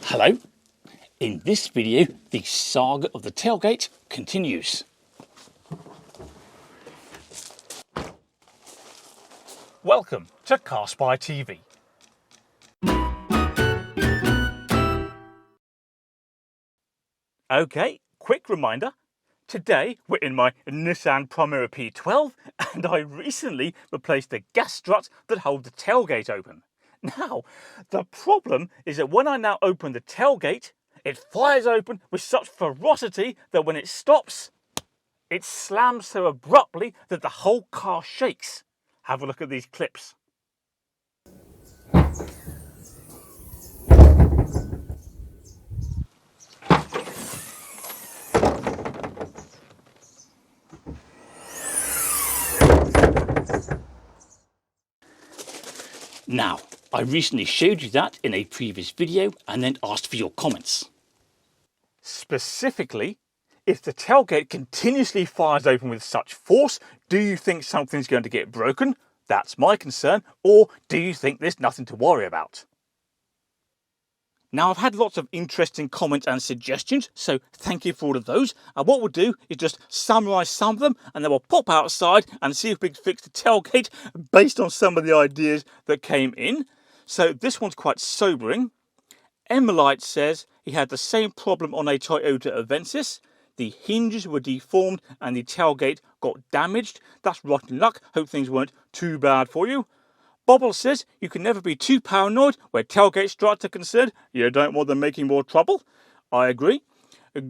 Hello. In this video, the saga of the tailgate continues. Welcome to Car Spy TV. Okay, quick reminder. Today we're in my Nissan Primera P12 and I recently replaced the gas struts that hold the tailgate open. Now, the problem is that when I now open the tailgate, it fires open with such ferocity that when it stops, it slams so abruptly that the whole car shakes. Have a look at these clips. Now, I recently showed you that in a previous video and then asked for your comments. Specifically, if the tailgate continuously fires open with such force, do you think something's going to get broken? That's my concern. Or do you think there's nothing to worry about? Now, I've had lots of interesting comments and suggestions, so thank you for all of those. And what we'll do is just summarise some of them, and then we'll pop outside and see if we can fix the tailgate based on some of the ideas that came in. So this one's quite sobering. Emilite says he had the same problem on a Toyota Avensis. The hinges were deformed and the tailgate got damaged. That's rotten luck. Hope things weren't too bad for you. Bobble says you can never be too paranoid where tailgate struts are concerned. You don't want them making more trouble. I agree.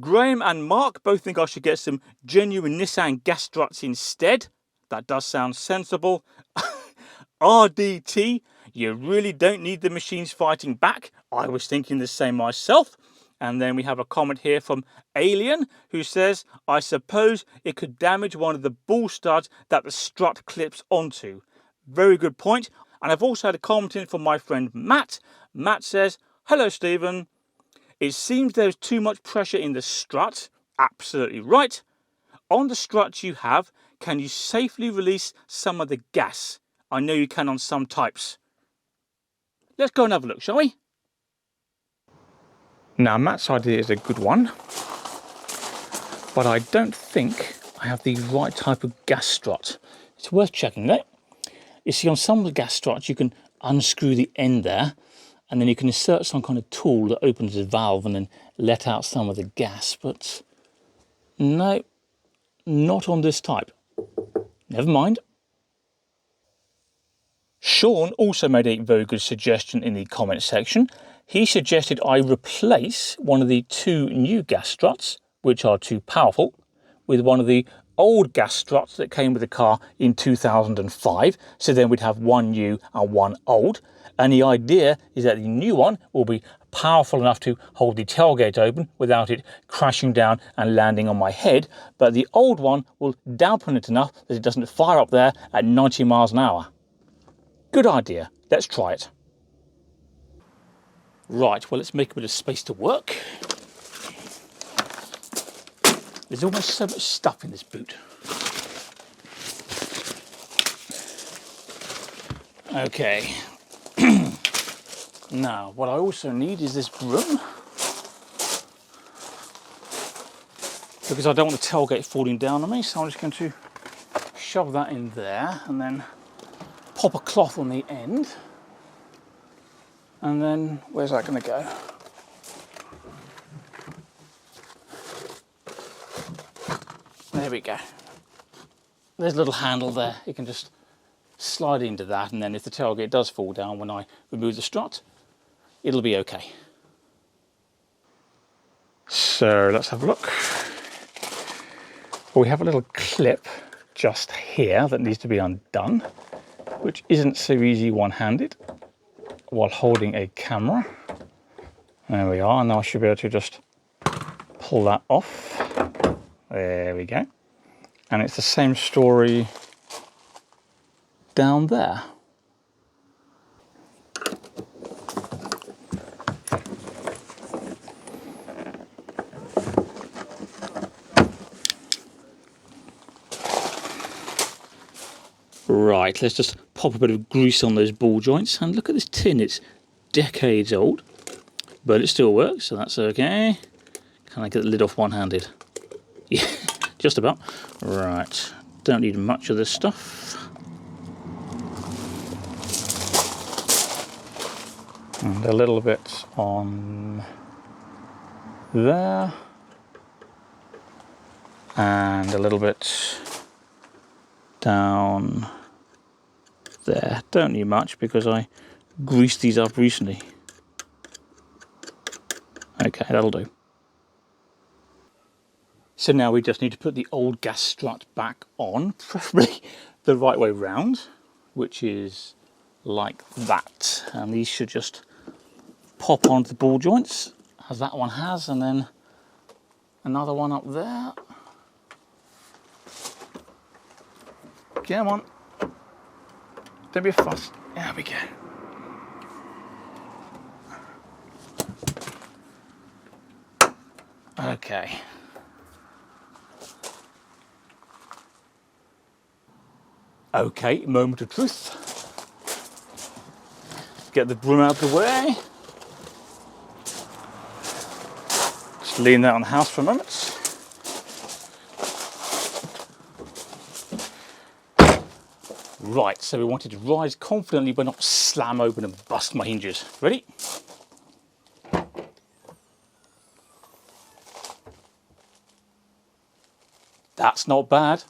Graham and Mark both think I should get some genuine Nissan gas struts instead. That does sound sensible. RDT, you really don't need the machines fighting back. I was thinking the same myself. And then we have a comment here from Alien who says, I suppose it could damage one of the ball studs that the strut clips onto. Very good point. And I've also had a comment in from my friend Matt. Matt says, hello Stephen. It seems there's too much pressure in the strut. Absolutely right. On the struts you have, can you safely release some of the gas? I know you can on some types. Let's go and have a look, shall we? Now, Matt's idea is a good one, but I don't think I have the right type of gas strut. It's worth checking that. You see, on some of the gas struts, you can unscrew the end there, and then you can insert some kind of tool that opens the valve and then let out some of the gas, but no, not on this type. Never mind. Sean also made a very good suggestion in the comment section. He suggested I replace one of the two new gas struts, which are too powerful, with one of the old gas struts that came with the car in 2005. So then we'd have one new and one old. And the idea is that the new one will be powerful enough to hold the tailgate open without it crashing down and landing on my head. But the old one will dampen it enough that it doesn't fire up there at 90 miles an hour. Good idea. Let's try it. Right, well, let's make a bit of space to work. There's almost so much stuff in this boot. Okay. Now, what I also need is this broom, because I don't want the tailgate falling down on me, so I'm just going to shove that in there and then pop a cloth on the end. And then, where's that going to go? There we go. There's a little handle there. You can just slide into that, and then if the tailgate does fall down when I remove the strut, it'll be okay. So let's have a look. Well, we have a little clip just here that needs to be undone, which isn't so easy one-handed while holding a camera. There we are, and now I should be able to just pull that off. There we go. And it's the same story down there. Right, let's just pop a bit of grease on those ball joints and look at this tin. It's decades old. but it still works, so that's okay. Can I get the lid off one-handed? Yeah, just about. Right, don't need much of this stuff. And a little bit on there. And a little bit down there. Don't need much because I greased these up recently. Okay, that'll do. So now we just need to put the old gas strut back on, preferably the right way round, which is like that. And these should just pop onto the ball joints, as that one has, and then another one up there. Come on. Don't be a fuss. There we go. Okay. Okay, moment of truth. Get the broom out of the way. Just lean that on the house for a moment. Right, so we wanted to rise confidently but not slam open and bust my hinges. Ready? That's not bad.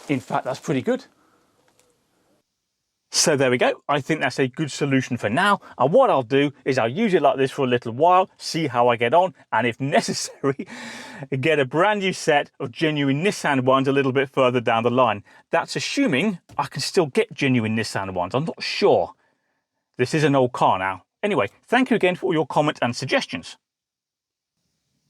In fact, that's pretty good. So there we go. I think that's a good solution for now. And what I'll do is I'll use it like this for a little while, see how I get on, and if necessary, get a brand new set of genuine Nissan ones a little bit further down the line. That's assuming I can still get genuine Nissan ones. I'm not sure. This is an old car now. Anyway, thank you again for all your comments and suggestions.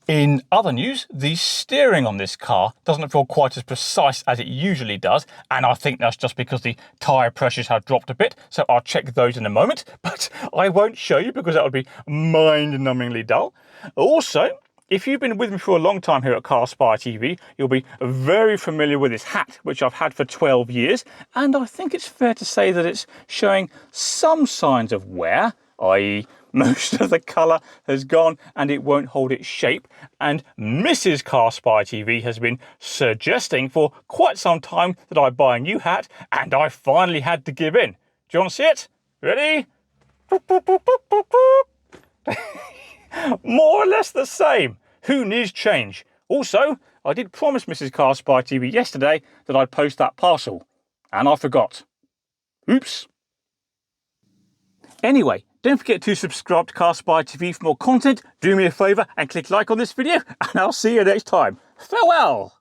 In other news, the steering on this car doesn't feel quite as precise as it usually does, and I think that's just because the tyre pressures have dropped a bit, so I'll check those in a moment, but I won't show you because that would be mind-numbingly dull. Also, if you've been with me for a long time here at Car Spy TV, you'll be very familiar with this hat, which I've had for 12 years, and I think it's fair to say that it's showing some signs of wear, i.e. most of the colour has gone and it won't hold its shape, and Mrs. Car Spy TV has been suggesting for quite some time that I buy a new hat, and I finally had to give in. Do you want to see it? Ready? More or less the same. Who needs change? Also, I did promise Mrs. Car Spy TV yesterday that I'd post that parcel, and I forgot. Oops. Anyway, don't forget to subscribe to Car Spy TV for more content. Do me a favour and click like on this video, and I'll see you next time. Farewell!